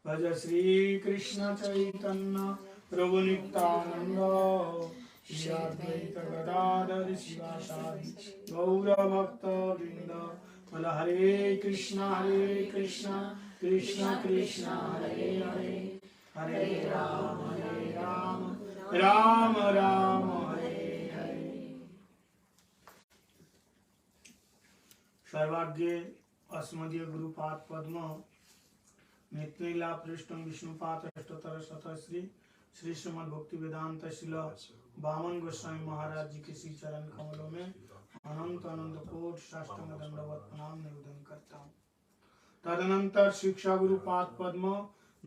भज श्री कृष्ण चैतन्य प्रभु नित्यानंद श्री अद्वैत गदाधर शिवासादि गौर भक्त वृंद। बोल हरे कृष्ण कृष्ण कृष्ण हरे हरे, हरे राम राम राम हरे हरे। सर्वाग्य अस्मदीय गुरुपाद पद्म नित्यलीला पृष्ठम विष्णुपाद अष्टोत्तर शतश्री श्री श्रीमद् भक्ति वेदांत शिल वामन गोस्वामी महाराज जी के श्री चरण कमलों में अनंत अनंत कोट साष्टांग दंडवत प्रणाम निवेदन करता हूँ। तदनंतर शिक्षा गुरुपाद पद्म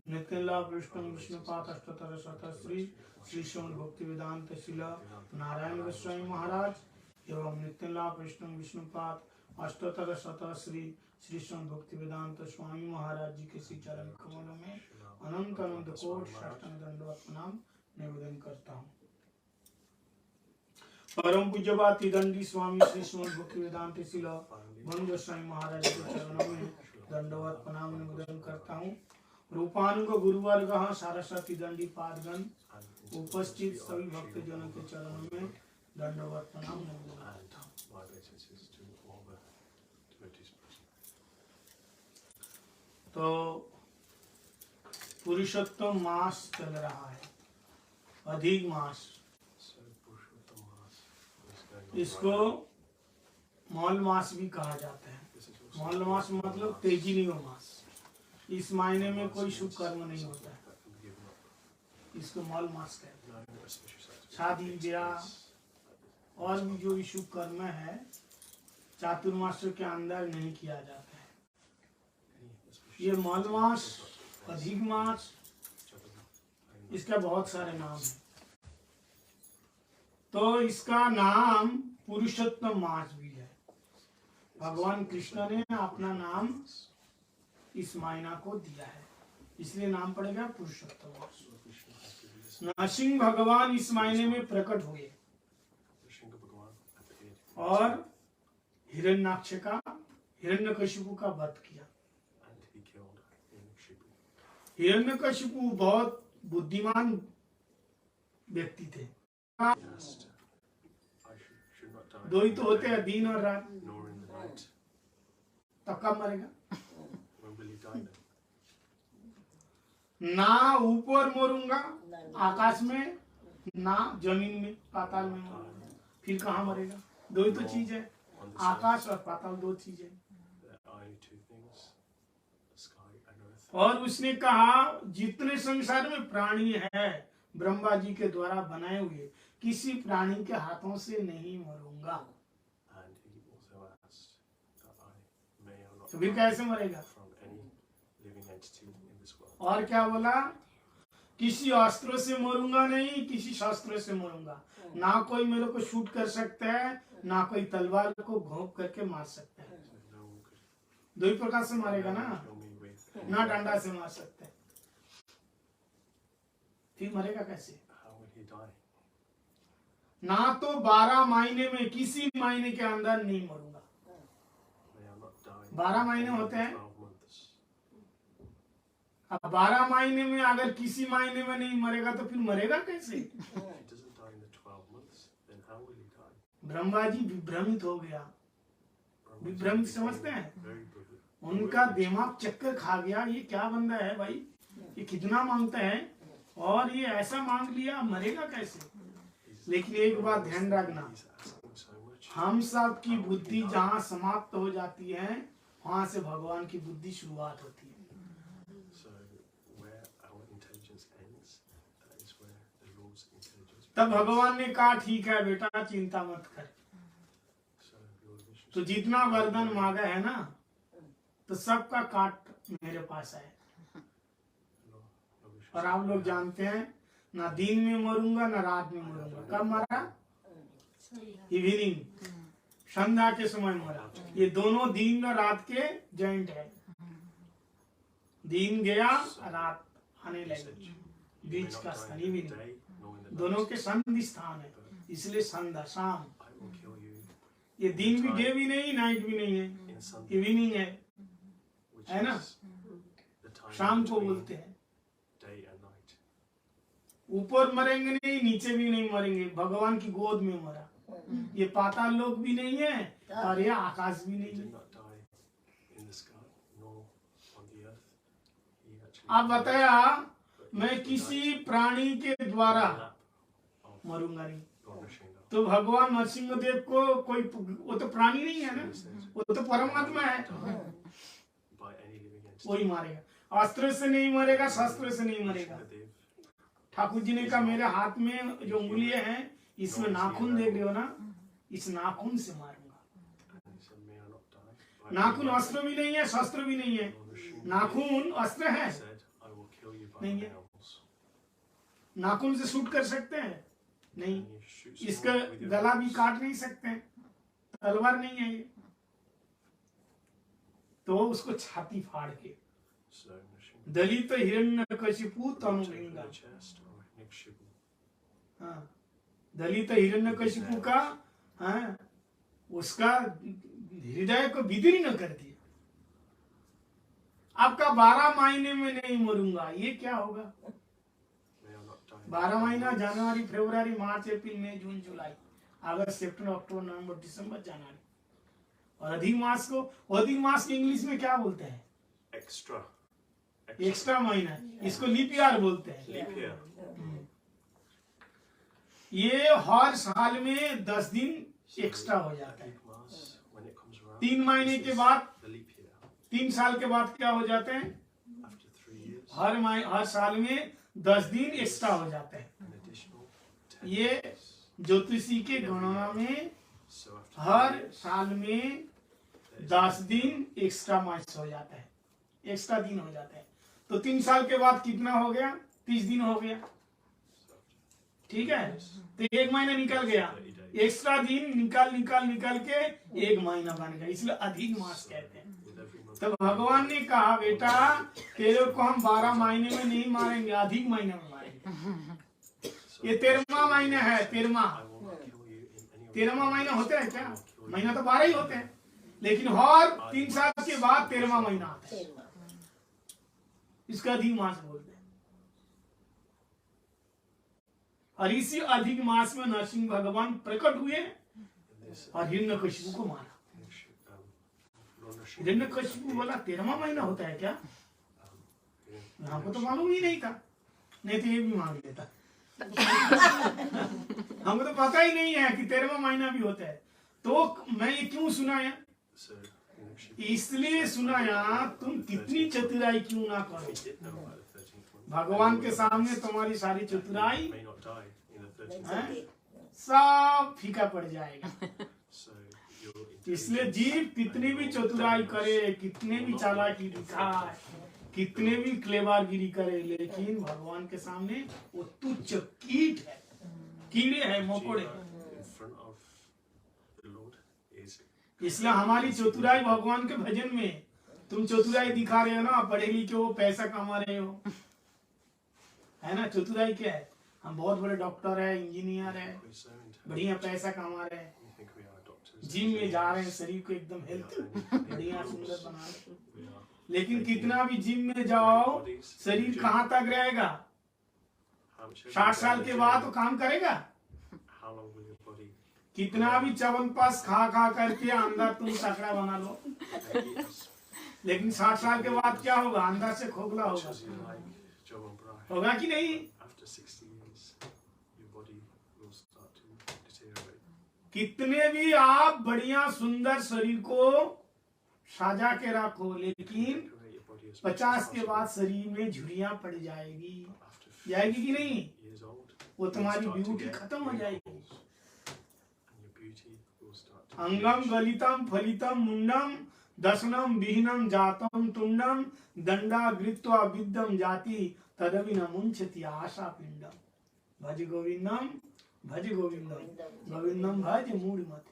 नित्यलीला पृष्ठम विष्णुपाद अष्टोत्तर शतश्री श्री श्रीमद् भक्ति वेदांत शिल नारायण गोस्वामी महाराज एवं नित्यलीला पृष्ठम विष्णुपाद अष्टोत्तर शतश्री श्री श्रीमद् भक्ति वेदांत स्वामी महाराज जी के श्री चरण कमलों में अनंत अनंत कोट साष्टांग दंडवत प्रणाम निवेदन करता हूँ। परम पूज्यपाद दंडी स्वामी श्री श्रीमद् भक्ति वेदांत शिल भक्ति गोस्वामी महाराज के चरणों में दंडवत प्रणाम निवेदन करता हूँ। रूपानुग गुरुवर्ग सारस्वती दंडी पादगण उपस्थित सभी भक्तजनों के चरणों में दंडवत प्रणाम निवेदन करता हूँ। तो पुरुषोत्तम मास चल रहा है, अधिक मास। इसको मौल मास भी कहा जाता है। मौल मास मतलब तेजी नहीं हो मास। इस महीने में कोई शुभ कर्म नहीं होता है, इसको मौल मास कहते हैं। शादी ब्याह और भी जो भी शुभ कर्म है चातुर्मास के अंदर नहीं किया जाता है। ये मौल मास, अधिक मास, इसका बहुत सारे नाम है। तो इसका नाम पुरुषोत्तम मास भी है। भगवान कृष्ण ने अपना नाम इस महीना को दिया है, इसलिए नाम पड़ेगा पुरुषोत्तम मास। नरसिंह भगवान इस महीने में प्रकट हुए और हिरण्यकशिपु का वध किया। हिरण्यकशिपु बहुत बुद्धिमान व्यक्ति थे। दो ही तो होते हैं, दिन और रात। तो कब मरेगा? ना ऊपर मरूंगा आकाश में, ना जमीन में पाताल में मरूंगा। फिर कहाँ मरेगा? दो ही तो चीज है, आकाश और पाताल, दो चीज है। और उसने कहा जितने संसार में प्राणी है ब्रह्मा जी के द्वारा बनाए हुए, किसी प्राणी के हाथों से नहीं मरूंगा। तो फिर कैसे मरेगा? और क्या बोला? किसी अस्त्रों से मरूंगा नहीं, किसी शस्त्रों से मरूंगा। ना कोई मेरे को शूट कर सकता है, ना कोई तलवार को घोंप करके मार सकता है। दो ही प्रकार से मारेगा ना डंडा से मार सकते हैं। फिर मरेगा कैसे? ना तो 12 महीने में किसी महीने के अंदर नहीं मरूंगा। 12 महीने होते हैं। अब 12 महीने में अगर किसी महीने में नहीं मरेगा तो फिर मरेगा कैसे? ब्रह्मा जी विभ्रमित हो गया। विभ्रमित समझते हैं? उनका दिमाग चक्कर खा गया। ये क्या बंदा है भाई, ये कितना मांगता है और ये ऐसा मांग लिया, मरेगा कैसे? लेकिन एक बात ध्यान रखना, हम सब की बुद्धि जहाँ समाप्त हो जाती है वहां से भगवान की बुद्धि शुरुआत होती है। तब भगवान ने कहा ठीक है बेटा, चिंता मत कर। तो जितना वरदान मांगा है ना, तो सबका काट मेरे पास है। और आप लोग जानते हैं, ना दिन में मरूंगा ना रात में मरूंगा। कब मरा? इवनिंग, संध्या के समय मरा। ये दोनों दिन और रात के जॉइंट है। दिन गया, रात आने लगी, बीच का स्थान इवनिंग, दोनों के संधि स्थान है, इसलिए संध्या शाम। ये दिन भी, डे भी नहीं, नाइट भी नहीं है, इवनिंग है ना। time शाम को between बोलते हैं। day and night. ऊपर मरेंगे नहीं, नीचे भी नहीं मरेंगे, भगवान की गोद में मरा। ये पाताल लोक भी नहीं है और ये आकाश भी He नहीं did है। not die in the sky nor on the earth. He actually आप बताया but he मैं was किसी died प्राणी के in द्वारा the lap of मरूंगा नहीं। Lord Nrsimha. तो भगवान नरसिंहदेव को कोई, वो तो प्राणी नहीं है ना, He said, वो तो परमात्मा है, by any living entity. वही मारेगा। अस्त्र से नहीं मरेगा, शस्त्र से नहीं मरेगा। Nrsimhadev ठाकुर जी ने कहा मेरे हाथ में जो उंगलियां हैं इसमें नाखून देख रहे हो ना, इस नाखून से मारूंगा। and he said, may I not die by नाखून any अस्त्र भी नहीं है, शस्त्र भी नहीं है। Lord Nrsimhadev नाखून अस्त्र है, said, I will kill you by नहीं है। nails. नाखून से शूट कर सकते हैं नहीं, And you shoot इसका someone with your गला भी nails. काट नहीं सकते हैं, तलवार नहीं है ये। तो उसको छाती फाड़ के So Nrsimha Dalit Hiranyakashipu taken तनुलिंगा, the chest of Nikshipu. हाँ, दलित हिरण्यकशिपु का, हाँ, उसका हृदय को विदीर्ण कर दिया। आपका 12 महीने में नहीं मरूंगा, ये क्या होगा? May I not die. 12 महीना, जनवरी, फरवरी, मार्च, अप्रैल, मई, जून, जुलाई, अगस्त, सितंबर, अक्टूबर, नवंबर, दिसंबर, जनवरी। और अधिक मास को, अधिक मास की इंग्लिश में क्या बोलते हैं? Extra. एक्स्ट्रा महीना, इसको लीप ईयर बोलते हैं। Leap year. ये हर साल में 10 दिन So एक्स्ट्रा हो जाता है। Adhik Maas, when it comes around, 3 महीने is के this बाद, the leap year. 3 साल के बाद क्या हो जाते हैं? After 3 years, हर साल में 10 दिन एक्स्ट्रा हो जाते हैं। an additional 10 ये years. ज्योतिषी के गणना में So after हर 3 years, साल में there is 10 दिन एक्स्ट्रा मास हो जाता है, एक्स्ट्रा दिन हो जाता है। तो 3 साल के बाद कितना हो गया? 30 दिन हो गया, so after ठीक है। तो 1 महीना निकल गया, 30 days. एक्स्ट्रा दिन निकाल के 1 महीना बन गया, इसलिए अधिक मास कहते हैं। With every month, तो भगवान ने कहा बेटा तेरे को हम 12 महीने में नहीं मारेंगे, अधिक महीने में मारेंगे। so ये 13वां महीना है, 13वां। I will not kill you in any way. 13वां महीना होता है क्या? महीना तो 12 ही होते हैं, लेकिन हर 3 साल के बाद 13वां महीना आता है, इसका अधिक मास बोलते हैं। और इसी अधिक मास में नरसिंह भगवान प्रकट हुए In this, और हिरण्यकशिपु को मारा। Lord Nrsimha, हिरण्यकशिपु बोला 13वां महीना होता है क्या? हमको तो मालूम ही नहीं था, नहीं तो ये भी मांग लेता। हमको तो पता ही नहीं है कि 13वां महीना भी होता है। तो मैं ये क्यों सुनाया? So Nrsimha, इसलिए सुनाया तुम कितनी चतुराई क्यों ना करो, he did know about the 13th month. भगवान के सामने तुम्हारी सारी चतुराई You may not die in the 13th हैं? month. सब फीका पड़ जाएगा। So your इसलिए intelligence जीव कितनी भी चतुराई करे, कितने भी चालाकी दिखाए, कितने भी क्लेवरगिरी करे, लेकिन भगवान के सामने वो तुच्छ कीट है, कीड़े हैं, मकोड़े हैं। in front of the Lord is इसलिए हमारी चतुराई भगवान के भजन में, तुम चतुराई दिखा रहे हो ना, पढ़े लिखे हो, पैसा कमा रहे हो, है ना? चतुराई क्या है? हम बहुत बड़े डॉक्टर है, इंजीनियर है, we're so intelligent. बढ़िया पैसा कमा रहे हैं, We think we are doctors. Gym में जा रहे हैं, शरीर को एकदम We हेल्थ are only बढ़िया individuals. सुंदर बना रहे हैं। We are लेकिन कितना भी जिम में जाओ, शरीर कहाँ तक रहेगा? how much 60 साल के बाद तो काम करेगा? how long will your body कितना भी च्यवनप्राश खा करके अंदर तुम तकड़ा बना लो, eat as लेकिन 60 साल के बाद क्या होगा? अंदर से खोखला much होगा, as you like Joe and Brian? होगा कि नहीं? After 60 years, your body will start to deteriorate. कितने भी आप बढ़िया सुंदर शरीर को साजा के रखो, लेकिन Decorate your body as much 50 as के possible. बाद शरीर में झुर्रियां पड़ जाएगी, After जाएगी कि नहीं? 50 years old, वो you'll तुम्हारी start to ब्यूटी get खत्म हो जाएगी। wrinkles, and your beauty will start to Angam change. गलितम फलितम mundum दशनम विहीनम जातम तुंडम दंडा गृत्वा विद्यम जाति तदविन मुंचति आशा पिंडम। भज गोविंदम गोविंदम भज मूढ़ मत।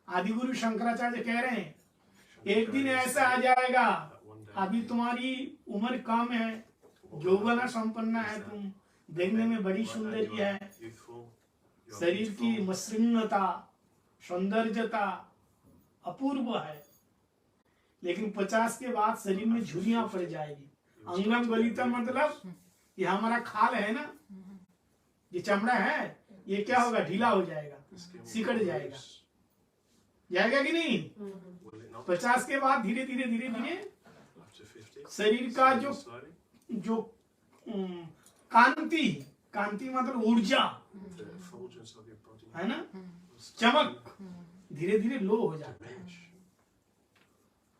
आदि गुरु शंकराचार्य कह रहे हैं एक दिन ऐसा आ जाएगा, That one day, अभी तुम्हारी उम्र कम है, यौवना संपन्न है, तुम देखने में बड़ी right now सुंदरी you है, are youthful, you are शरीर की beautiful, मसृणता सौंदर्यता अपूर्व है, लेकिन 50 के बाद शरीर में झुर्रियां पड़ जाएगी अंगम गलितम मतलब ये हमारा खाल है ना, ये चमड़ा है, ये क्या होगा, ढीला हो जाएगा, सिकड़ जाएगा, जाएगा कि नहीं? 50 के बाद धीरे धीरे धीरे धीरे शरीर का जो कांति मतलब ऊर्जा है ना, चमक धीरे धीरे लो हो जाता है।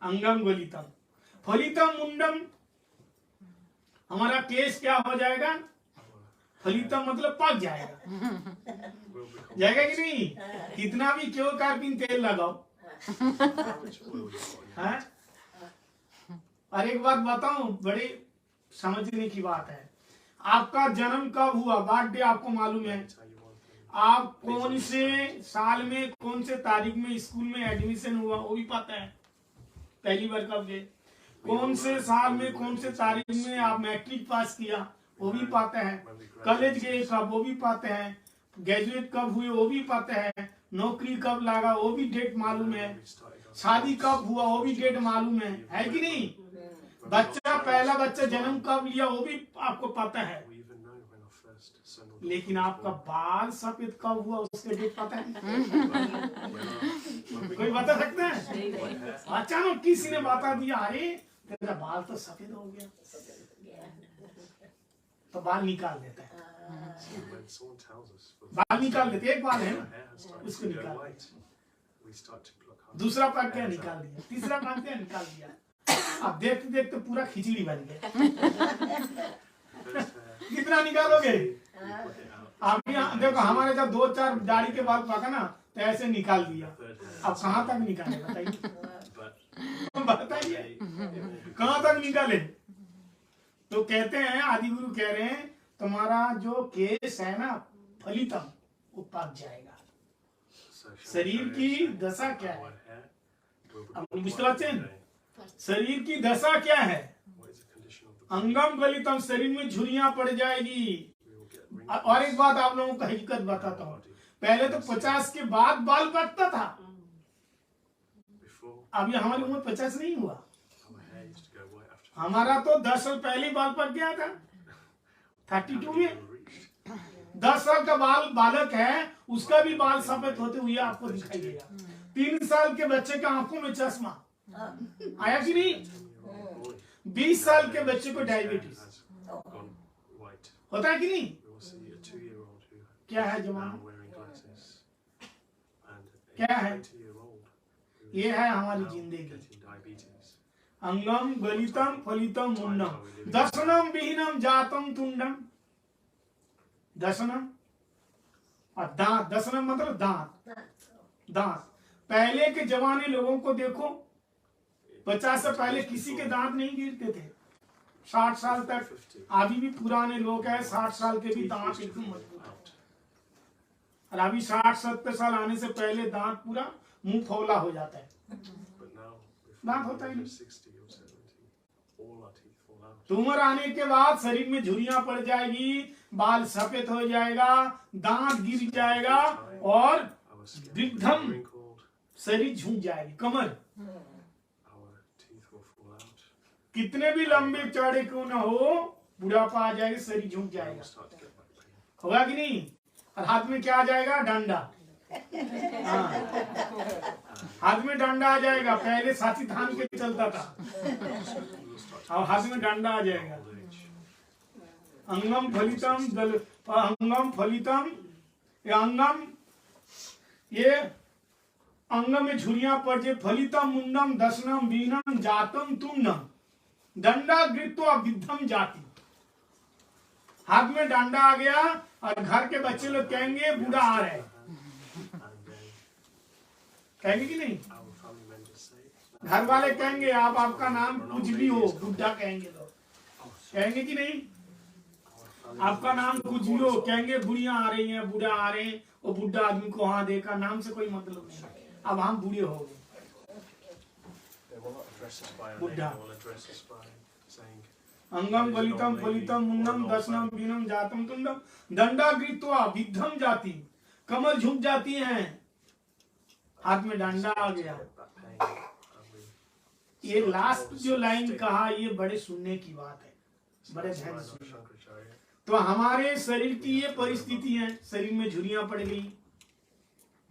अंगम गलितम फलितम मुंडम, हमारा केस क्या हो जाएगा, फलितम मतलब पक जाएगा, जाएगा कि नहीं? कितना भी क्यों कार्पिन तेल लगाओ है। और एक बात बताऊं, बड़े समझने की बात है, आपका जन्म कब हुआ, बर्थडे आपको मालूम है, आप कौन से साल में कौन से तारीख में स्कूल में एडमिशन हुआ वो भी पता है, पहली बार कब गए, कौन से साल में कौन से तारीख में आप मैट्रिक पास किया वो भी पता है, कॉलेज गए कब वो भी पता है, ग्रेजुएट कब हुए वो भी पता है, नौकरी कब लगा वो भी डेट मालूम है, शादी कब हुआ वो भी डेट मालूम है कि नहीं? बच्चा पहला बच्चा जन्म कब लिया वो भी आपको पता है, लेकिन आपका बाल सफेद कब हुआ उसके डेट पता है? कोई बता सकता है? अचानक किसी ने बता दिया, अरे तेरा बाल तो सफेद हो गया, तो बाल निकाल देता है, बाल निकाल देते, एक बाल है ना उसको निकाल, दूसरा पक गया निकाल दिया, तीसरा पक गया निकाल दिया, अब देखते देखते पूरा खिचड़ी बन गया। कितना निकालोगे? आप देखो हमारे जब 2-4 दाढ़ी के बाल पका ना तो ऐसे निकाल दिया, अब कहाँ तक निकाले बताइए कहाँ तक निकाले? तो कहते हैं आदि गुरु कह रहे हैं तुम्हारा जो केस है ना फलितम वो पक जाएगा। शरीर की दशा क्या है? शरीर की दशा क्या है? अंगम गलितम, शरीर में झुर्रियां पड़ जाएगी। और एक बात आप लोगों को हकीकत बताता हूँ, पहले तो 50 के बाद बाल पकता था, अभी हमारी उम्र 50 नहीं हुआ, हमारा तो 10 साल पहले ही बाल पक गया था, 32 में 10 साल का बालक है उसका भी बाल सफेद होते हुए आपको दिखाई देगा। 3 साल के बच्चे का आंखों में चश्मा आया कि नहीं? 20 साल के बच्चे को डायबिटीज होता है कि नहीं? क्या है जमाना, क्या है? ये है हमारी जिंदगी। अंगम गलितम फलितम मुंडम दर्शनम विहीनम जातम तुंडम। दर्शनम और दांत, दर्शनम मतलब दांत, दांत। पहले के जमाने लोगों को देखो, 50 से पहले किसी के दांत नहीं गिरते थे, 60 साल तक। अभी भी पुराने लोग हैं 60 साल के भी दांत एकदम मजबूत है, और अभी 60-70 साल आने से पहले दांत पूरा मुंह फौला हो जाता है, दांत होता ही नहीं। उम्र आने के बाद शरीर में झुर्रियां पड़ जाएगी, बाल सफेद हो जाएगा, दांत गिर जाएगा और वृद्धम शरीर झुक जाएगी, कमर। कितने भी लंबे चौड़े क्यों ना हो, बुढ़ापा आ जाएगा, शरीर झुक जाएगा, होगा कि नहीं? और हाथ में क्या आ जाएगा? डंडा। हाथ में डंडा आ जाएगा, पहले साथी थान के चलता था, और हाथ में डंडा आ जाएगा। अंगम फलितम अंगम फलितम, अंगम ये अंग में झुर्रियां पड़ जाए। फलितम मुंडम दशनम वीनम जातम तुंडम दंडा गृत्वा विद्धम जाति। हाथ में डंडा आ गया और घर के बच्चे लोग कहेंगे बूढ़ा आ रहा है, कहेंगे कि नहीं? घर वाले कहेंगे आप, आपका नाम कुछ भी हो, बुढ़ा कहेंगे लोग, कहेंगे कि नहीं? आपका नाम कुछ भी हो, कहेंगे बुढ़िया आ रही हैं, बूढ़ा आ रहे हैं। वो बुढ़ा आदमी को वहां देखा, नाम से कोई मतलब नहीं, अब हम बूढ़े हो गए। बुढ़ा। अंगम गलितम फलितम मुंडम दशनम वीनम जातम तुंडम दंडा गृत्वा विद्धम जाति। कमर झुक जाती है, हाथ में डंडा आ गया। ये लास्ट जो लाइन कहा, ये बड़े सुनने की बात है। बड़े That's ध्यान why से Lord सुनिए। Shankaracharya तो हमारे शरीर की ये परिस्थिति है, शरीर में झुर्रियां पड़ गई,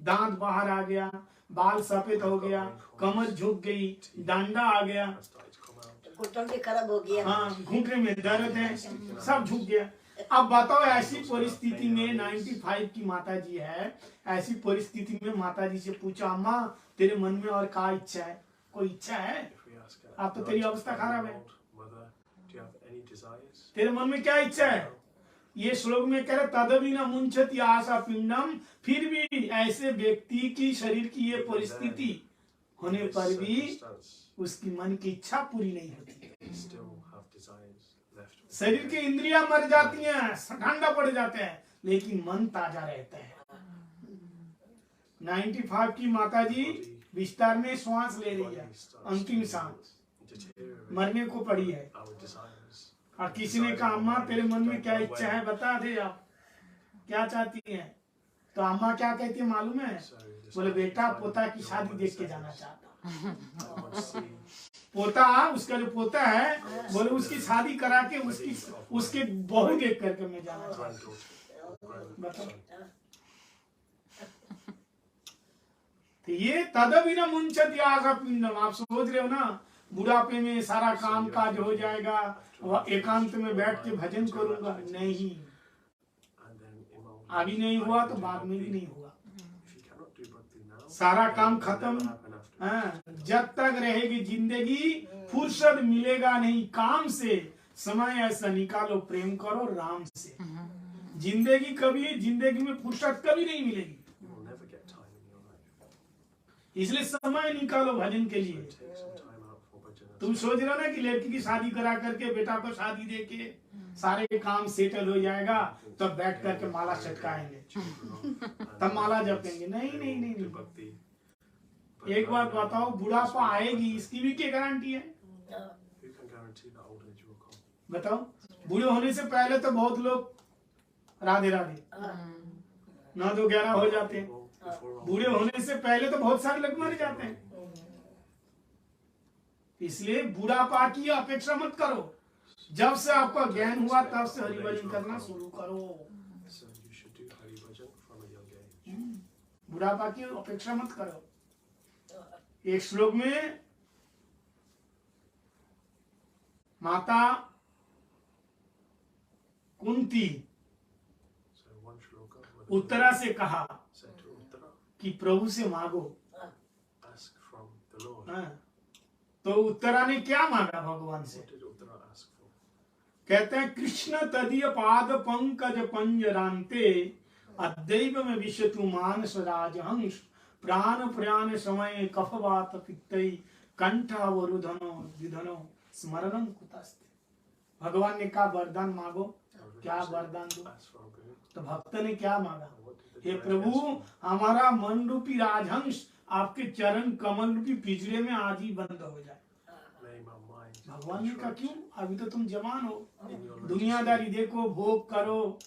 दांत बाहर आ गया, बाल सफेद हो गया, कमर झुक गई, डांडा आ गया, has started to come out. घुटन भी खराब हो गया। हाँ घुटने में दर्द है, सब झुक गया। अब बताओ ऐसी परिस्थिति में 95 की माता जी है, ऐसी परिस्थिति में माता जी से पूछा, अम्मा तेरे मन में और क्या इच्छा है, कोई इच्छा है? If we ask her, अब तो तेरी अवस्था खराब है, Mother, do you have any desires? तेरे मन में क्या इच्छा है? ये श्लोक में कह रहे तदभी न मुंचति आशा पिंडम, फिर भी ऐसे व्यक्ति की शरीर की ये परिस्थिति होने This पर भी circumstance, उसकी मन की इच्छा पूरी नहीं होती। we still have desires left. शरीर की इंद्रियां मर जाती हैं, ठंडा पड़ जाते हैं, लेकिन मन ताजा रहता है। 95 की माता जी विस्तार में श्वास ले रही है, अंतिम सांस मरने को पड़ी है। Our desires. और किसी ने कहा अम्मा तेरे मन में क्या इच्छा है बता दे, आप क्या चाहती हैं? तो अम्मा क्या कहती है मालूम है? बोले बेटा पोता की शादी देख के जाना चाहता हूं। पोता, उसका जो पोता है, बोले उसकी शादी करा के उसके बहू देख करके मैं जाना चाहता हूं। बताओ, तो ये तदभी न मुंचति आशा पिंडम। आप सोच रहे हो ना बुढ़ापे में सारा काम काज हो जाएगा, एकांत में बैठ के भजन करूंगा, नहीं। अभी नहीं हुआ तो बाद में भी नहीं हुआ। सारा काम खत्म, जब तक रहेगी जिंदगी फुर्सत मिलेगा नहीं काम से, समय ऐसा निकालो प्रेम करो राम से। जिंदगी में फुर्सत कभी नहीं मिलेगी, इसलिए समय निकालो भजन के लिए। तुम सोच रहे हो ना कि लड़की की शादी करा करके बेटा को शादी देके सारे काम सेटल हो जाएगा, तब बैठ करके माला चटकाएंगे, तब माला जपेंगे। नहीं नहीं नहीं, नहीं। एक बात बताओ, बुढ़ापा आएगी इसकी भी क्या गारंटी है? बताओ, बूढ़े होने से पहले तो बहुत लोग राधे राधे 9-11 हो जाते हैं। बूढ़े होने से पहले तो बहुत सारे लोग मर जाते हैं। इसलिए बुढ़ापा की अपेक्षा मत करो, जब से आपका ज्ञान हुआ तब से हरिभजन करना शुरू करो। बुढ़ापा की अपेक्षा मत करो। एक श्लोक में माता कुंती उत्तरा से कहा कि प्रभु से मांगो। तो उत्तरा ने क्या मांगा भगवान से? कहते हैं कृष्ण तदीय पाद पंकज पंजरांते अद्दैव में विश्वतु मानस राजहंस प्राण प्रयाण समय कफवात पित्तई कंठावरुधनो विधनो स्मरणम कुतस्ते। भगवान ने कहा वरदान मांगो, क्या वरदान दो? तो भक्त ने क्या मांगा? हे प्रभु, हमारा मन रूपी राजहंस आपके चरण कमल रूपी पिंजरे में आज ही बंद हो जाए। भगवान ने कहा क्यों? अभी तो तुम जवान हो, दुनियादारी देखो, भोग करो,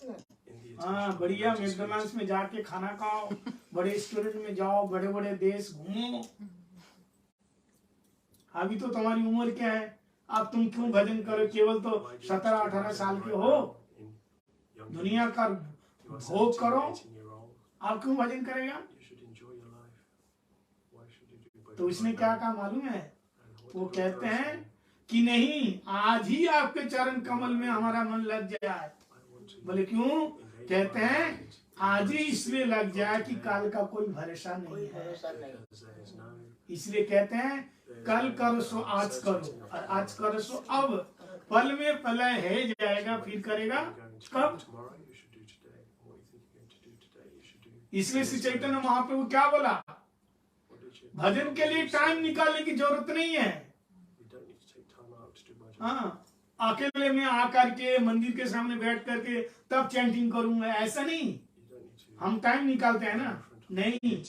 हाँ बढ़िया मैकडॉनल्ड्स में जाके खाना खाओ, बड़े रेस्टोरेंट में जाओ, बड़े बड़े देश घूमो। अभी तो तुम्हारी उम्र क्या है? अब तुम क्यों भजन करो? केवल तो 17-18 साल के हो, दुनिया का भोग करो, आप क्यों भजन करेगा? तो इसने क्या कहा मालूम है? वो कहते हैं कि नहीं, आज ही आपके चरण कमल में हमारा मन लग जाए। बोले क्यों? कहते हैं आज ही इसलिए लग जाए कि काल का कोई भरोसा नहीं है। इसलिए कहते हैं कल करो सो आज करो, और आज करो सो अब। पल में प्रलय है जाएगा, फिर करेगा कब? इसलिए श्री चैतन्य महाप्रभु क्या बोला? भजन के लिए टाइम निकालने की जरूरत नहीं है। हाँ, अकेले में आकर के मंदिर के सामने बैठ करके तब चैंटिंग करूंगा, ऐसा नहीं। हम टाइम निकालते हैं ना, नहीं।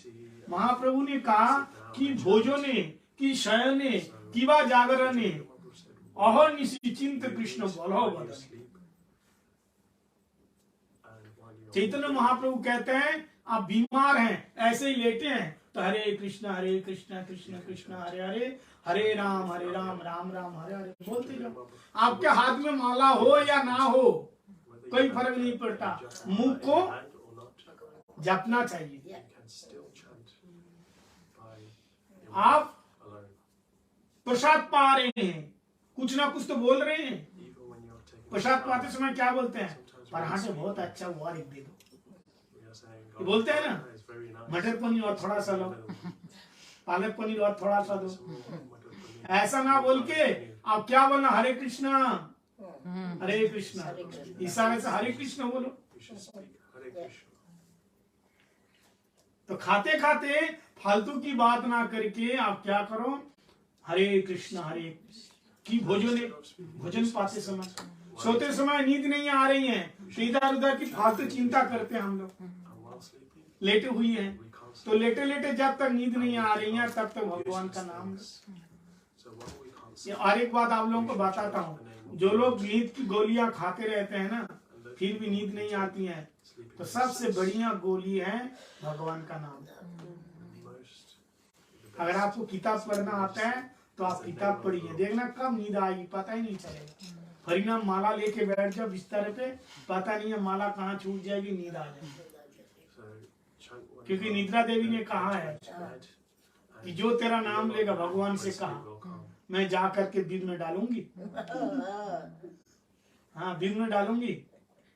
महाप्रभु ने कहा कि भोजने कि शयने कि वा जागरणे अहो निश्चिंत कृष्ण बोलो बदन। चैतन्य महाप्रभु कहते हैं आप बीमार हैं, ऐसे ही लेटे हैं, तो हरे कृष्ण कृष्ण कृष्ण हरे हरे, हरे राम राम राम हरे हरे बोलते जाओ। आपके हाथ में माला हो या ना हो कोई फर्क नहीं पड़ता, मुंह को जपना चाहिए। आप प्रसाद पा रहे हैं, कुछ ना कुछ तो बोल रहे हैं। प्रसाद पाते समय क्या बोलते हैं? पराठे बहुत अच्छा हुआ, एक दे दो, ये बोलते हैं ना। मटर पनीर और थोड़ा सा लो, पालक पनीर और थोड़ा सा दो। ऐसा ना बोल के आप क्या बोलना? हरे कृष्णा इशारे से हरे कृष्ण बोलो। तो खाते खाते फालतू की बात ना करके आप क्या करो? हरे कृष्ण की भोजन पाते समय, सोते समय नींद नहीं आ रही है तो इधर उधर की फालतू चिंता करते हैं हम लोग। लेटे हुए हैं तो लेटे लेटे जब तक नींद नहीं आ रही है तब तक भगवान का नाम। और एक बात आप लोगों को बताता हूँ, जो लोग नींद की गोलियां खाते रहते हैं ना फिर भी नींद नहीं आती है, तो सबसे बढ़िया गोली है भगवान का नाम। अगर आपको किताब पढ़ना आता है तो आप किताब पढ़िए, देखना कब नींद आएगी पता ही नहीं चलेगा। हरिनाम माला लेके बैठ जाओ बिस्तर पे, पता नहीं है माला कहाँ छूट जाएगी, नींद आ जाएगी। क्योंकि निद्रा देवी ने कहा है कि जो तेरा नाम लेगा, भगवान से कहा मैं जा करके दिन में डालूंगी। हाँ, दिन में डालूंगी।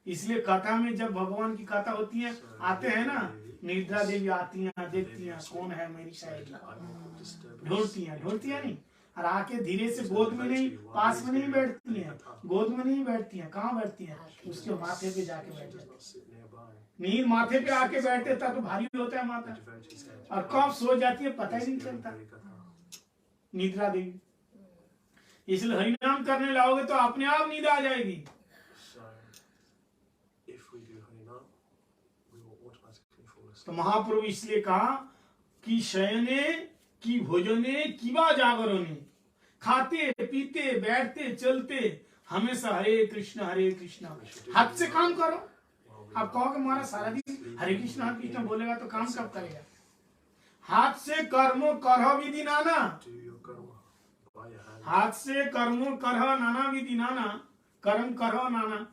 इसलिए कथा में जब भगवान की कथा होती है, आते हैं ना, निद्रा देवी आती हैं, देखती हैं कौन है मेरी सहेली, ढूंढती हैं नहीं, और आके धीरे से गोद में नहीं, पास में नहीं बैठती हैं, गोद में नहीं बैठती हैं, कहाँ बैठती हैं? उसके माथे पे जाके बैठ जाती। नींद माथे पे आके बैठते तब तो भारी होता है माथा, और कब सो जाती है पता ही नहीं चलता निद्रा देवी। इसलिए हरिनाम करने लाओगे तो अपने आप नींद आ जाएगी। तो महाप्रभु इसलिए कहा कि शयने की भोजने किवा जागरणे, खाते पीते बैठते चलते हमेशा हरे कृष्ण हाथ से काम करो। आप कहोगे हमारा सारा दिन हरे कृष्ण बोलेगा तो काम कब करेगा? हाथ से कर्मो करह विधि नाना, हाथ से कर्मो करह नाना विधि नाना, कर्म करह नाना,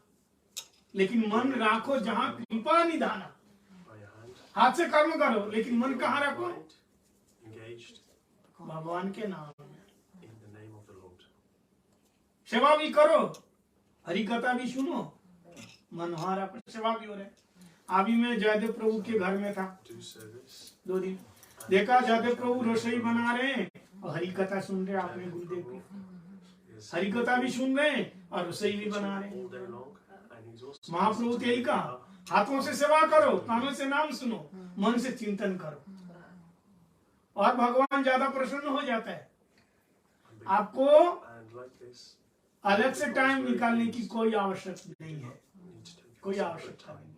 लेकिन मन राखो जहां कृपा निधाना। हाथ से कर्म करो लेकिन मन कहाँ रखो? भगवान के नाम में। सेवा भी करो, हरि कथा भी सुनो, मनोहरा पर सेवा भी हो रहा है। अभी मैं जयदेव प्रभु के घर में था 2 दिन, देखा जयदेव प्रभु रसोई बना रहे हैं और हरि कथा सुन रहे। आपने गुरुदेव की हरि कथा भी सुन रहे हैं और रसोई भी बना रहे हैं। महाप्रभु ने यही कहा, हाथों से सेवा करो, कानों से नाम सुनो, मन से चिंतन करो, और भगवान ज्यादा प्रसन्न हो जाता है। आपको अलग से टाइम निकालने की कोई आवश्यकता नहीं है, कोई आवश्यकता नहीं।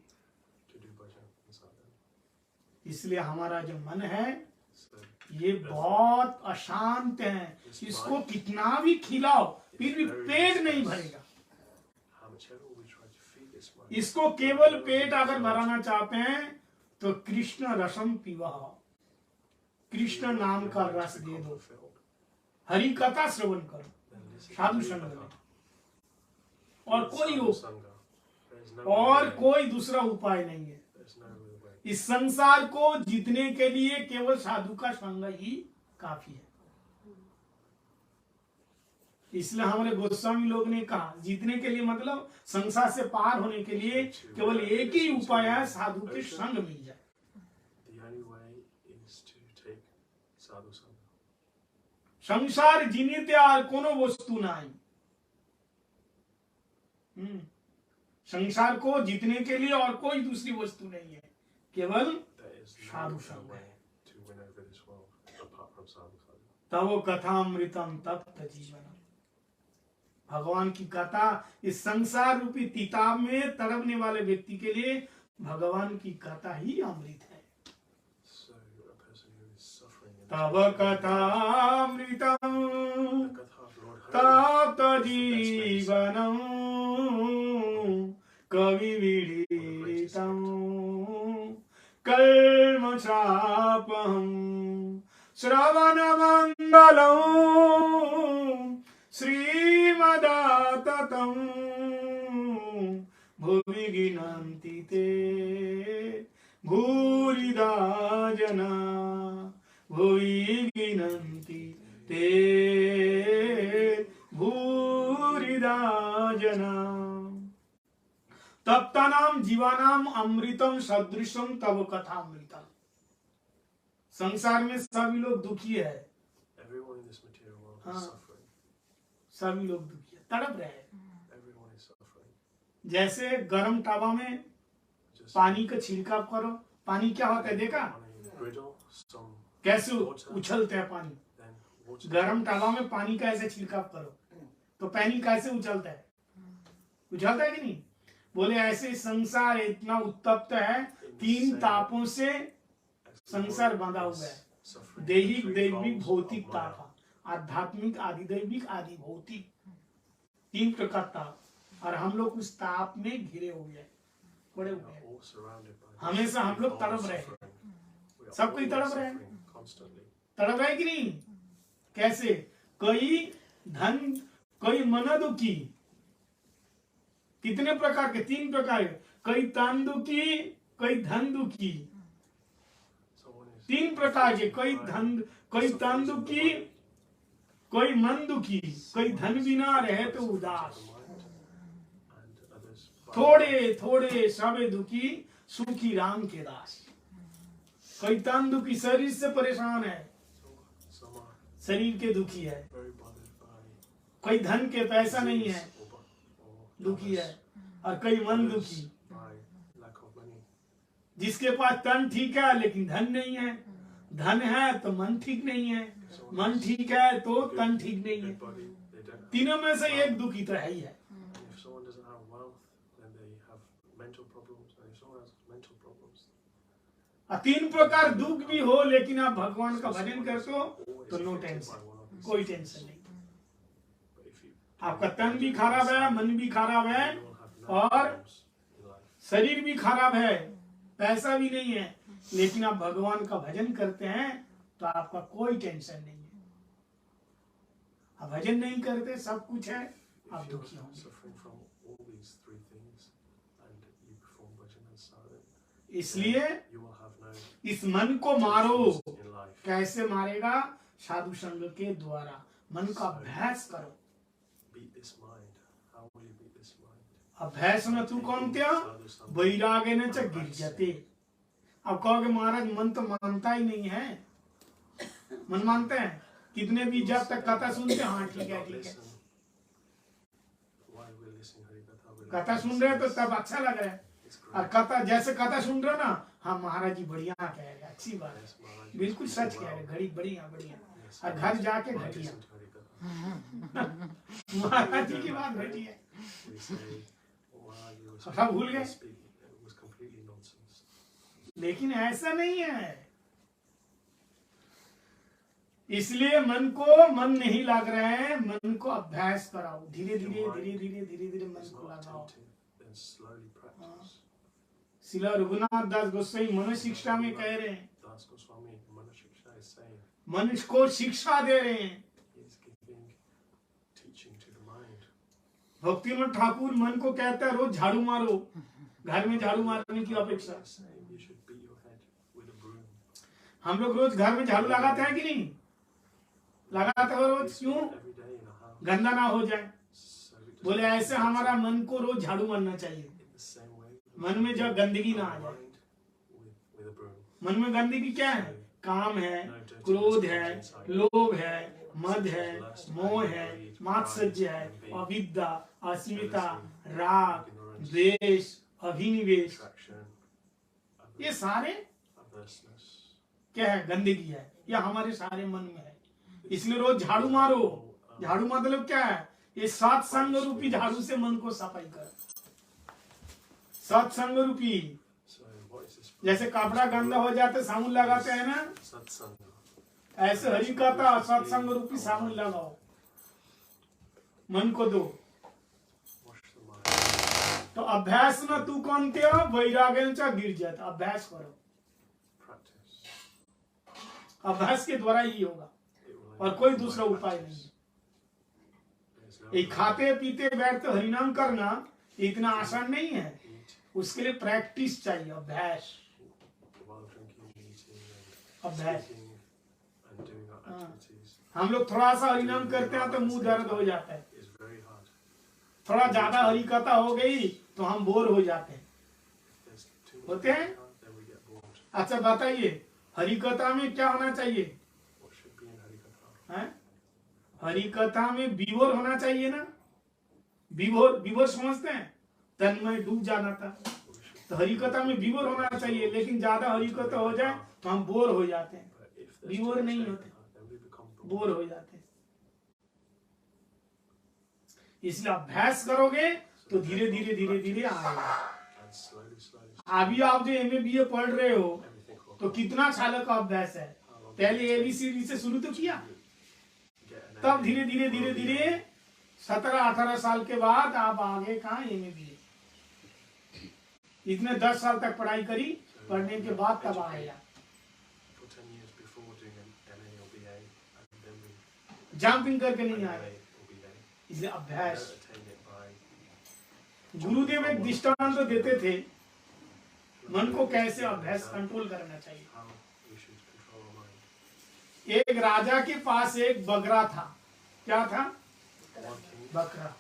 इसलिए हमारा जो मन है ये बहुत अशांत है, इसको कितना भी खिलाओ फिर भी पेट नहीं भरेगा। इसको केवल पेट अगर भराना चाहते हैं तो कृष्ण रसम पीवा, कृष्ण नाम का रस दे दो, हरि कथा श्रवण करो, साधु संग में, और कोई दूसरा उपाय नहीं है। इस संसार को जीतने के लिए केवल साधु का संग ही काफी है। इसलिए हमारे गोस्वामी लोग ने कहा, जीतने के लिए मतलब संसार से पार होने के लिए केवल एक ही उपाय है, साधु के संग मिल जाए। संसार जीने त्यार कोनो वस्तु नहीं। संसार को जीतने के लिए और कोई दूसरी वस्तु नहीं है, केवल साधु संग है। तव कथामृतम तप्त जीवनम, भगवान की कथा इस संसार रूपी तिताब में तड़पने वाले व्यक्ति के लिए भगवान की कथा ही अमृत है। तव कथामृतम तप्त जीवनम कवि विदितम कर्म चापहम श्रवण मंगलम् श्रीमदाततम् भुवि गिनन्ति ते भूरिदा जना भुवि गिनन्ति ते भूरिदा जना तप्तानाम जीवानाम अमृतम सदृशम तव कथामृतम। संसार में सभी लोग दुखी है। Everyone in this material world हाँ, is suffering. सभी लोग दुखी है, तड़प रहे हैं। Everyone is suffering. जैसे गर्म तवा में Just पानी का छिड़काव करो, पानी क्या होता है देखा? on a griddle, some कैसे water, उछलते हैं पानी। then water. गर्म तवा में पानी का ऐसे छिड़काव करो तो पानी कैसे उछलता है? उछलता है कि नहीं? बोले ऐसे संसार इतना उत्तप्त है, तीन तापों से संसार बांधा हुआ है। Suffering. दैहिक, Three दैविक, forms भौतिक of Maya. ताप, आध्यात्मिक, आदि दैविक, आदि भौतिक, तीन प्रकार ताप। और हम लोग उस ताप में घिरे हुए हैं, पड़े We हुए are हैं। all surrounded by हमेशा हम लोग all तड़प रहे हैं। suffering. We are सब कोई always तड़प रहे हैं। suffering constantly. तड़प रहे कि नहीं? कैसे? कोई धन, कोई मन दुखी। कितने प्रकार के? तीन प्रकार के। कोई तन दुखी, कोई धन दुखी। Someone is तीन प्रकार के, कोई धन, कोई तन suffering from the दुखी, body. कोई मन दुखी, कोई धन बिना रहे तो Suffering उदास। from the mind. And others by थोड़े थोड़े सबे दुखी, सुखी राम के दास। कोई तन दुखी, शरीर से परेशान है, some are शरीर के दुखी है। very bothered by कोई धन के पैसा नहीं है, disease or दुखी है। illness. और कोई मन Others दुखी, by lack of money. जिसके पास तन ठीक है लेकिन धन नहीं है, धन है तो मन ठीक नहीं है, मन ठीक है तो तन ठीक नहीं है। Good body, they don't have. तीनों में से एक दुखी तो है ही है। And if someone doesn't have wealth, then they have mental problems. And if someone has mental problems, और तीन प्रकार दुख भी हो लेकिन आप भगवान का भजन करते हो always तो no affected tension, by one of these कोई things. टेंशन नहीं। But if you आपका तन भी खराब है, मन भी खराब है, you will have no और problems in life. शरीर भी खराब है, पैसा भी नहीं है, लेकिन आप भगवान का भजन करते हैं तो आपका कोई टेंशन नहीं है। आप भजन नहीं करते, सब कुछ है, आप If you दुखी are होंगे। suffering from all these three things and you perform bhajan and sadhana, इसलिए you will have no इस मन को मारो। tensions in life. कैसे मारेगा? साधु संग के द्वारा। मन का अभ्यास करो। Beat this mind. How will you beat this mind? अभ्यास न तू कौन त्या वैराग्य न च गिर जाते। अब कहोगे महाराज मन तो मानता ही नहीं है। मन मानते हैं कितने भी, जब तक कथा सुनते हैं, हाँ ठीक है ठीक है, Listen. Why we listen Harikatha? We कथा सुन रहे हैं तो तब अच्छा लग रहा है। It's और great. कथा जैसे कथा सुन रहे हो ना, हाँ महाराज जी बढ़िया कह रहे हैं, अच्छी बात Yes, Maharaj, है, बिल्कुल you सच speak कह रहे well. हैं, घड़ी बढ़िया बढ़िया। Yes, और Maharaj, घर जाके I घटिया। listen to Harikatha. महाराज जी की बात घटी है। We say, oh, Maharaj, you were सब भूल गए। speaking. It was completely nonsense. लेकिन ऐसा नहीं है। इसलिए मन को, मन नहीं लग रहे हैं, मन को अभ्यास कराओ। धीरे धीरे धीरे धीरे धीरे धीरे मन It's को not लगाओ। attentive, then slowly practice. शिला रघुनाथ दास गोस्वामी मन शिक्षा में कह रहे हैं, Das Goswami, Manashiksha is saying, मन को शिक्षा दे रहे हैं। he is giving teaching to the mind. Bhaktinath Thakur मन को कहता है रोज झाड़ू मारो, घर में झाड़ू मारने की अपेक्षा। He is saying you should beat your head with a broom. हम लोग रोज घर में झाड़ू लगाते हैं कि नहीं? लगाते हो रोज, क्यों? Every day in a house. गंदा ना हो जाए। So it बोले doesn't ऐसे हमारा मन को रोज झाड़ू मारना चाहिए, in the same way. मन में जब गंदगी ना आ Our जाए। mind with a broom. मन में गंदगी क्या है? काम है, क्रोध है, लोभ है, मद है, मोह है, मात्सर्य है, अविद्या, अस्मिता, राग, द्वेष, अभिनिवेश, Attraction, ये सारे averseness. क्या है? गंदगी है। ये हमारे सारे मन में है। इसलिए रोज झाड़ू मारो। झाड़ू मतलब क्या है? ये सत्संग रूपी झाड़ू से मन को सफाई कर। सत्संग रूपी, So what is this? जैसे कपड़ा गंदा हो जाते साबुन लगाते हैं ना, Satsanga. ऐसे हरि कथा सत्संग रूपी साबुन लगाओ, मन को दो। Wash the mind. तो अभ्यास न तू कौन त्या वैराग्य गिर जाता। अभ्यास करो, Practice. अभ्यास के द्वारा ही होगा और कोई दूसरा उपाय नहीं है। ये खाते पीते बैठते हरिनाम करना इतना आसान नहीं है, उसके लिए प्रैक्टिस चाहिए, अभ्यास। अभ्यास हम लोग थोड़ा सा हरिनाम करते हैं तो मुंह दर्द हो जाता है, थोड़ा ज्यादा हरि कथा हो गई तो हम बोर हो जाते हैं, होते हैं। अच्छा बताइए, हरि कथा में क्या होना चाहिए? हरि कथा में विभोर होना चाहिए ना? विभोर, विभोर समझते हैं, तन्मय डूब जाना था। तो हरि कथा में विभोर होना चाहिए, लेकिन ज्यादा हरि कथा हो जाए तो हम बोर हो जाते हैं, विभोर नहीं होते, बोर हो जाते हैं। इसलिए अभ्यास करोगे तो धीरे धीरे धीरे धीरे आएगा। अभी आप जो MA BA पढ़ रहे हो तो कितना सालों का अभ्यास है? पहले ABCD से शुरू तो किया, तब धीरे धीरे धीरे धीरे 17-18 साल के बाद आप आगे कहाँ MA BA, इतने 10 साल तक पढ़ाई करी, पढ़ने के बाद तब आएगा। जंपिंग करके नहीं आएगा, इसलिए अभ्यास। गुरुदेव एक दृष्टांत तो देते थे मन को कैसे अभ्यास कंट्रोल करना चाहिए। एक राजा के पास एक बकरा था। क्या था? बकरा।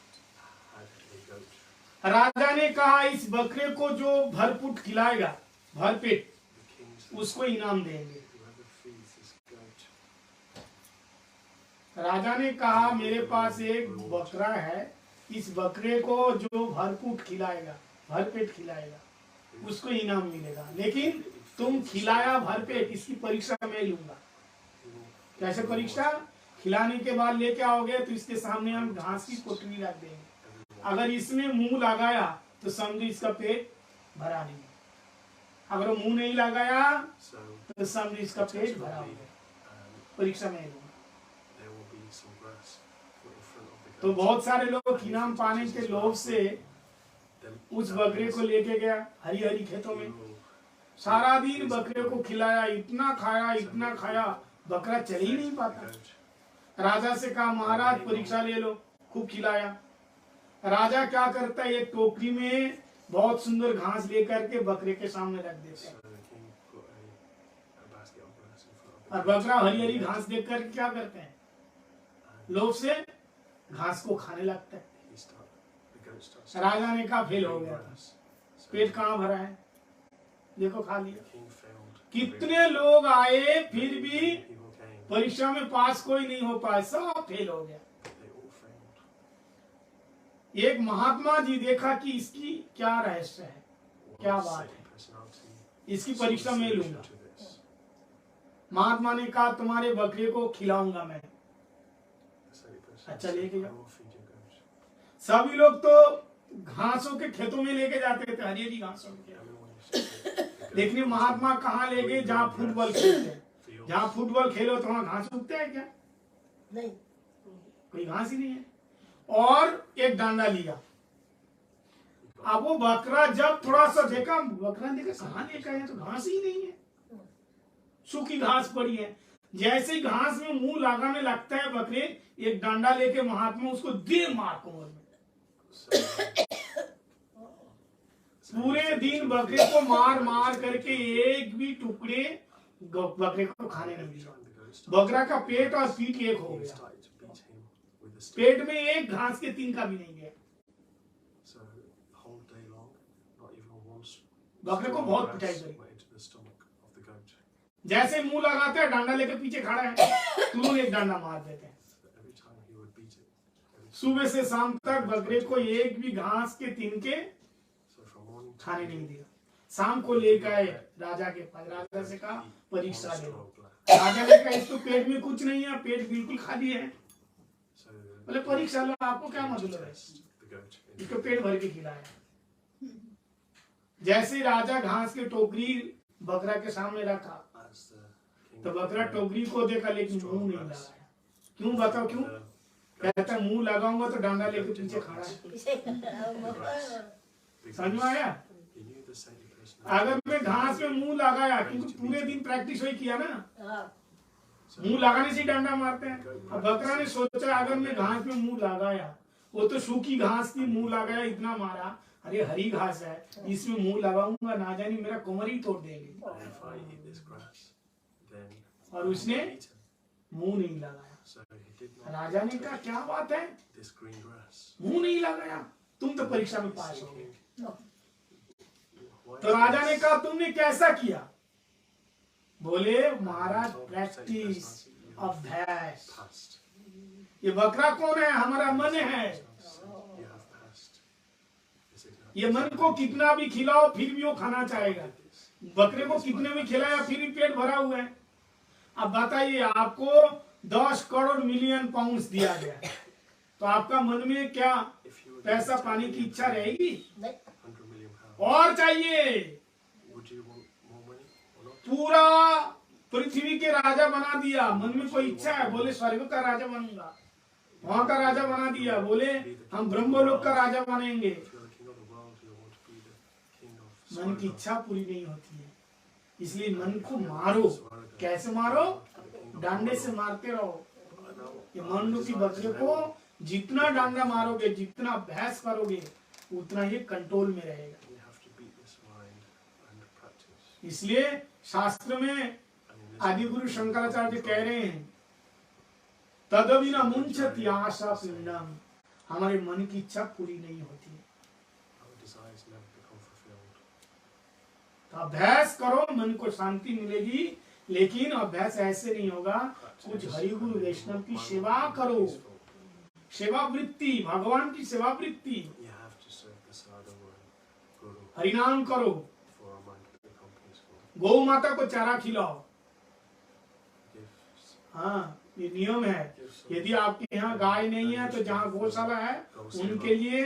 राजा ने कहा इस बकरे को जो भरपूट खिलाएगा, भरपेट, उसको इनाम देंगे। राजा ने कहा मेरे पास एक बकरा है, इस बकरे को जो भरपूट खिलाएगा, भरपेट खिलाएगा, उसको इनाम मिलेगा, लेकिन तुम खिलाया भरपेट, इसकी परीक्षा मैं लूंगा। कैसे परीक्षा? खिलाने के बाद लेके आओगे तो इसके सामने हम घास की कोटरी रख देंगे, अगर इसने मुंह लगाया तो समझो इसका पेट भरा नहीं, अगर वो मुंह नहीं लगाया तो समझो इसका पेट भरा होगा, परीक्षा में लूंगा। तो बहुत सारे लोग इनाम पाने के लोभ से उस बकरे को लेके गया हरी हरी खेतों में, सारा दिन बकरे को खिलाया, इतना खाया, बकरा चल ही नहीं पाता। राजा से कहा महाराज परीक्षा ले लो, खूब खिलाया। राजा क्या करता है, एक टोकरी में बहुत सुंदर घास लेकर के बकरे के सामने रख देता है, और बकरा हरी हरी घास देख कर क्या करते हैं, लोभ से घास को खाने लगता है। राजा ने कहा फेल हो गया, पेट कहाँ भरा है, देखो खा लिया। कितने लोग आए फिर भी परीक्षा में पास कोई नहीं हो पाया, सब फेल हो गया। एक महात्मा जी देखा कि इसकी क्या रहस्य है, क्या बात है, इसकी परीक्षा में लूंगा। महात्मा ने कहा तुम्हारे बकरे को खिलाऊंगा मैं। अच्छा लेके जाओ। सभी लोग तो घासों के खेतों में लेके जाते थे, हरी हरी घासों के, लेकिन महात्मा कहाँ ले गए, जहाँ फुटबॉल खेलते हैं। जहाँ फुटबॉल खेलो तो वहाँ घास उगते हैं क्या? नहीं, कोई घास ही नहीं है। और एक डांडा लिया, अब वो बकरा जब थोड़ा सा देखा, बकरा देखा कहाँ लेकर आए, तो घास ही नहीं है, सूखी घास पड़ी है। जैसे ही घास में मुंह लगाने लगता है बकरे, एक डंडा लेके महात्मा उसको दे मार कोमर में। पूरे दिन बकरे को मार मार करके एक भी टुकड़े बकरे को खाने नहीं दिया। बकरा का पेट और पीठ एक हो गया, पेट में एक घास के तिनका भी नहीं गया। बकरे को बहुत पिटाई करी। जैसे मुंह लगाते हैं, डांडा लेकर पीछे खड़ा है, तुरंत एक डांडा मार देते हैं। सुबह से शाम तक बकरे को एक भी घास के तिनके खाने नहीं दिया। शाम को लेकर आए राजा के पास, राजा से कहा परीक्षा ले लो। राजा ने कहा इसको पेट में कुछ नहीं है, पेट बिल्कुल खाली है। बोले परीक्षा लो, आपको क्या मतलब है, इसको पेट भर के खिलाया। जैसे राजा घास की टोकरी बकरा के सामने रखा, तो बकरा टोकरी को देखा लेकिन मुंह नहीं लगाया। क्यों बताओ क्यों? कहता मुंह लगाऊंगा तो डंडा लेके पीछे खड़ा है। समझ में आया? अगर मैं घास में मुंह लगाया, क्योंकि पूरे दिन प्रैक्टिस वही किया ना, मुंह लगाने से डंडा मारते हैं। अब बकरा ने सोचा अगर मैं घास में मुंह लगाया, वो तो सूखी घास थी, मुंह लगाया इतना मारा, अरे हरी घास है, इसमें मुंह लगाऊंगा ना जाने मेरा कमर ही तोड़ देंगे। And if I eat this grass, then और उसने I'll eat it. मुंह नहीं लगाया। So he did not राजा ने कहा क्या बात है, this green grass. मुंह नहीं लगाया, तुम तो परीक्षा में पास हो गए। Why तो राजा ने कहा तुमने कैसा किया? बोले महाराज प्रैक्टिस, अभ्यास। passed? ये बकरा कौन है? हमारा मन है। You have passed. This is not ये मन को कितना भी खिलाओ फिर भी वो खाना चाहेगा। बकरे को कितने भी खिलाया फिर भी पेट भरा हुआ है। अब बताइए, आपको 10 करोड़ मिलियन पाउंड्स दिया गया, तो आपका मन में क्या if you were पैसा पाने की इच्छा रहेगी? 100 million pounds, और चाहिए। would you want more money or not? पूरा पृथ्वी के राजा बना दिया। मन में कोई इच्छा है, बोले स्वर्ग का राजा बनूंगा, वहां का राजा बना दिया, बोले हम ब्रह्मलोक का राजा बनेंगे। If you're the king of the world, you want to be the king of मन की Swarga. इच्छा पूरी नहीं होती है, इसलिए मन को मारो। कैसे मारो? डांडे से मारते रहो। ये मन रूपी बकरे को जितना डांडा मारोगे, जितना अभ्यास करोगे, उतना ये कंट्रोल में रहेगा। You have to beat this mind and practice. इसलिए शास्त्र में And in this आदि गुरु शंकराचार्य कह रहे हैं, तदविना मुंचति आशा पिंडम, हमारे मन की इच्छा पूरी नहीं होती है। our desires never become fulfilled. तो अभ्यास करो, मन को शांति मिलेगी, लेकिन अभ्यास ऐसे नहीं होगा। कुछ हरि गुरु वैष्णव की सेवा करो, सेवा वृत्ति, भगवान की सेवा वृत्ति, You have to serve the sadhu and guru हरिनाम करो, for a mind to become peaceful. गौ माता को चारा खिलाओ। Give हाँ, ये नियम है। यदि आपके यहाँ गाय नहीं है तो जहाँ गौशाला है उनके लिए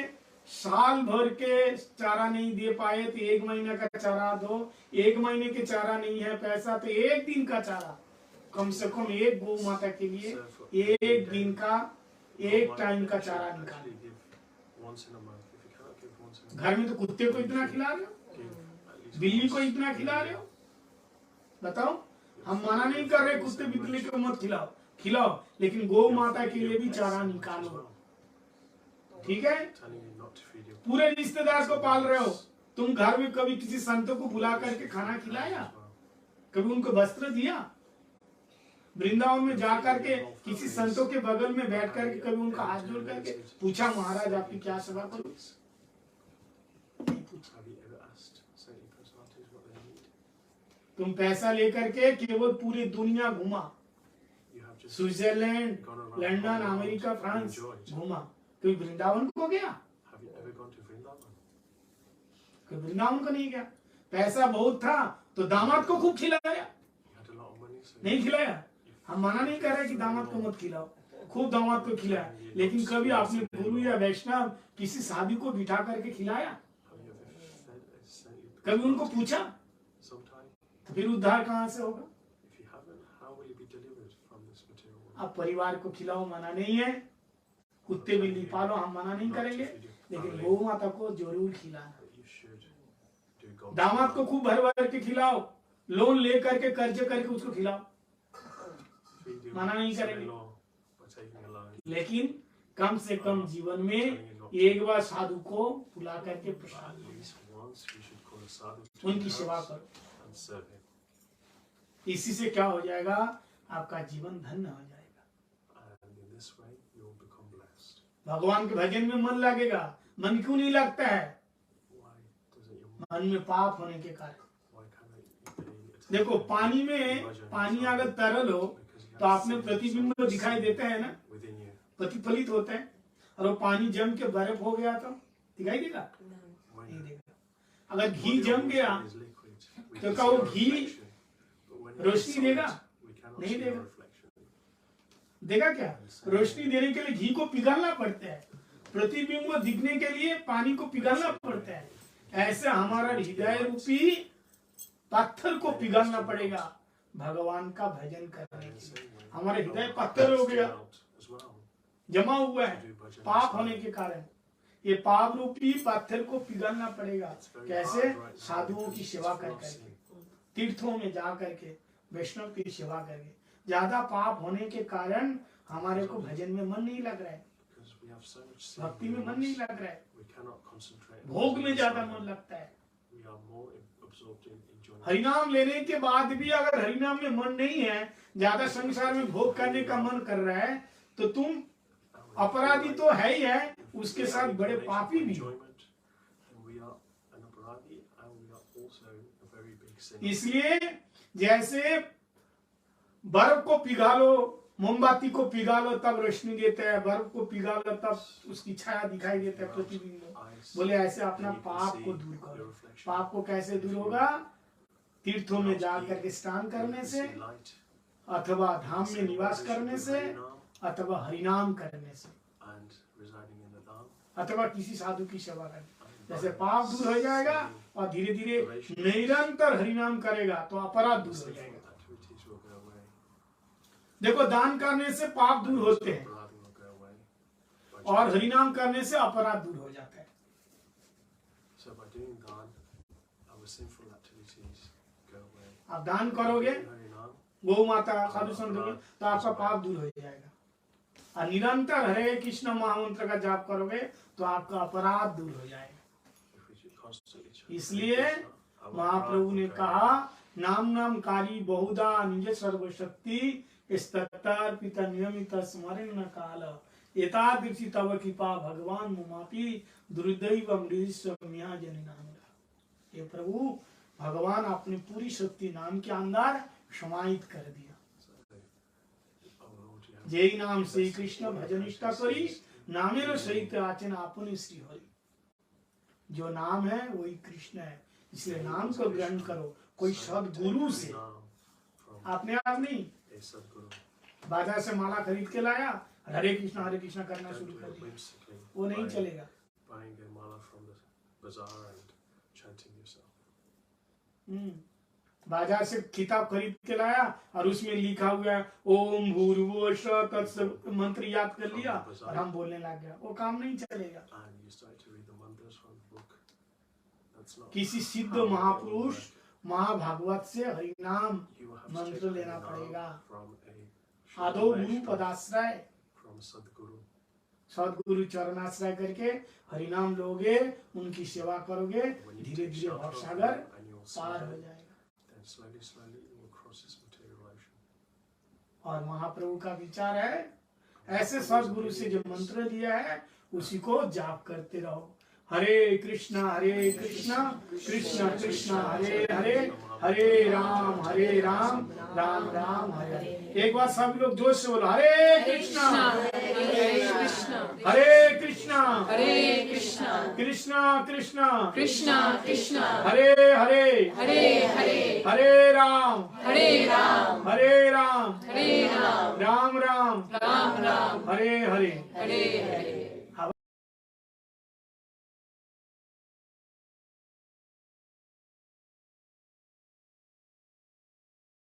साल भर के चारा नहीं दे पाए तो 1 महीने का चारा दो। 1 महीने के चारा नहीं है पैसा तो 1 दिन का चारा, कम से कम एक गौ माता के लिए 1 दिन का 1 टाइम का चारा निकालो। actually give once in a month. If you cannot give once in a घर में तो कुत्ते को इतना खिला रहे हो, month, give at least बिल्ली once को इतना in a खिला रहे year. हो। बताओ, हम मना नहीं कर रहे कुत्ते बिल्ली को मत खिलाओ, खिलाओ, लेकिन गौ माता के लिए भी चारा निकालो। ठीक है? Telling you not to feed your पूरे रिश्तेदार को पाल रहे हो, तुम घर में कभी किसी संतों को बुला करके खाना खिलाया? कभी उनको वस्त्र दिया? वृंदावन में जा करके किसी संतों के बगल में बैठ करके कभी उनका हाथ जोड़ करके पूछा महाराज आपकी क्या सेवा करूं? नहीं पूछा। Have you ever asked certain personalities what they need? तुम पैसा लेकर के केवल पूरी दुनिया घुमा, You have just Switzerland, gone around London, the world, America, France enjoyed. घुमा, कभी वृंदावन को गया? Have you ever gone to Vrindavan? कभी वृंदावन को नहीं गया। पैसा बहुत था तो दामाद को खूब खिलाया, You had a lot of money, so नहीं खिलाया। हम मना नहीं कर रहे कि दामाद को मत खिलाओ, खूब दामाद को खिलाया, लेकिन कभी आपने गुरु या वैष्णव किसी साधु को बिठा करके खिलाया? have you ever fed a saint? कभी उनको पूछा? Sometime. तो फिर उद्धार कहाँ से होगा? If you haven't, how will you be delivered from this material world? आप परिवार को खिलाओ, मना नहीं है। कुत्ते बिल्ली पालो, हम मना नहीं Not to करेंगे, feed your लेकिन family, गौ माता को जरूर खिलाना। but you should do God's दामाद को will. खूब भर भर के खिलाओ, लोन ले करके कर्जे करके उसको खिलाओ, Feed your मना नहीं करेंगे। son-in-law by taking a loan. लेकिन कम से कम जीवन में एक बार साधु को बुला करके At प्रसाद दो, least once you should call a sadhu to उनकी your सेवा house करो। and serve him. इसी से क्या हो जाएगा? आपका जीवन धन्य हो जाएगा। And in this way, you will become blessed. भगवान के भजन में मन लगेगा। मन क्यों नहीं लगता है? Why doesn't your मन में पाप होने के कारण। why can't you pay attention? देखो, पानी में पानी अगर तरल हो तो आपने प्रतिबिंब दिखाई देता है ना, within you. प्रतिफलित होता है, और वो पानी जम के बर्फ हो गया तो दिखाई देगा? When नहीं देगा। अगर body घी of जम water गया is liquid, we तो can क्या see वो our ghee reflection. But when it is Roshni solid, देगा? we cannot नहीं see देगा। our reflection. देगा क्या? रोशनी देने के लिए घी को पिघलना पड़ता है, प्रतिबिंब दिखने के लिए पानी को पिघलना पड़ता है। ऐसे हमारा हृदय रूपी पत्थर को पिघलना पड़ेगा भगवान का भजन करने And के same लिए। way, हमारे हृदय our पत्थर हो hearts गया, melt as well. जमा हुआ To है do bhajan पाप as होने well. के कारण। ये पाप रूपी पत्थर को पिघलना पड़ेगा। It's very कैसे? hard right now साधुओं because की it's सेवा full कर of करके, sin. तीर्थों में जा करके, वैष्णव की सेवा करके। ज्यादा पाप होने के कारण हमारे को भजन में मन नहीं लग रहा है, Because we have so much sin भक्ति में within मन नहीं us, लग रहा है, we cannot concentrate. on भोग में the ज्यादा Messiah. मन लगता है। We are more absorbed in enjoying. हरिनाम लेने के बाद भी अगर हरिनाम में मन नहीं है, ज्यादा संसार में भोग करने का मन कर रहा है, तो तुम अपराधी तो है ही है, उसके साथ बड़े पापी भी हो। इसलिए जैसे बर्फ को पिघा लो, मोमबत्ती को पिघा लो तब रोशनी देता है, बर्फ को पिघा लो तब उसकी छाया दिखाई देता है, प्रतिबिंब। बोले ऐसे अपना पाप को दूर करो। पाप को कैसे दूर होगा? तीर्थों में जा करके स्नान करने से, अथवा धाम में निवास करने से, अथवा हरिनाम करने से, अथवा किसी साधु की सेवा करने। जैसे पाप दूर हो जाएगा और धीरे धीरे निरंतर हरिनाम करेगा तो अपराध दूर हो जाएगा। देखो, दान करने से पाप दूर होते हैं और हरिनाम करने से अपराध दूर हो जाता है। आप दान करोगे, गौ माता, साधु संतों के, तो आपका पाप दूर हो जाएगा। और निरंतर हरे कृष्ण महामंत्र का जाप करोगे तो आपका अपराध दूर हो जाएगा। इसलिए महाप्रभु ने कहा, नाम नाम कारी बहुधा निज सर्वशक्ति स्तर्पित नियमित स्मरण काल एतादृशी तव कृपा भगवान मुमापि दुर्दैव मृदिस्वम्या जनिनांगा। ये प्रभु भगवान अपनी पूरी शक्ति नाम के अंदर समाहित कर दिया। जय नाम श्री कृष्ण भजनिष्ठा करी नामेर सहित आचन आपन श्री हरि। जो नाम है वही कृष्ण है, इसलिए नाम को ग्रहण करो। कोई सदगुरु से, अपने आप नहीं। बाजार से माला खरीद के लाया, हरे कृष्णा करना शुरू कर दिया, वो नहीं चलेगा। बाजार से किताब खरीद के लाया और उसमें लिखा हुआ है ओम भूर्भुवः स्वः तत्सवितुर्वरेण्यं, मंत्र याद कर लिया और हम बोलने लग गया, वो काम नहीं चलेगा। किसी सिद्ध महापुरुष महाभागवत से हरिनाम मंत्र लेना पड़ेगा। आदो गुरु पदाश्रय, सदगुरु चरणाश्रय करके हरिनाम लोगे, उनकी सेवा करोगे, धीरे धीरे भवसागर पार हो जाएगा। और महाप्रभु का विचार है, ऐसे सदगुरु से जो मंत्र दिया है उसी को जाप करते रहो। हरे कृष्णा कृष्णा कृष्णा हरे हरे, हरे राम राम राम हरे हरे। एक बार सब लोग जोश से बोलो, हरे कृष्णा कृष्णा कृष्णा हरे हरे, हरे राम राम हरे हरे।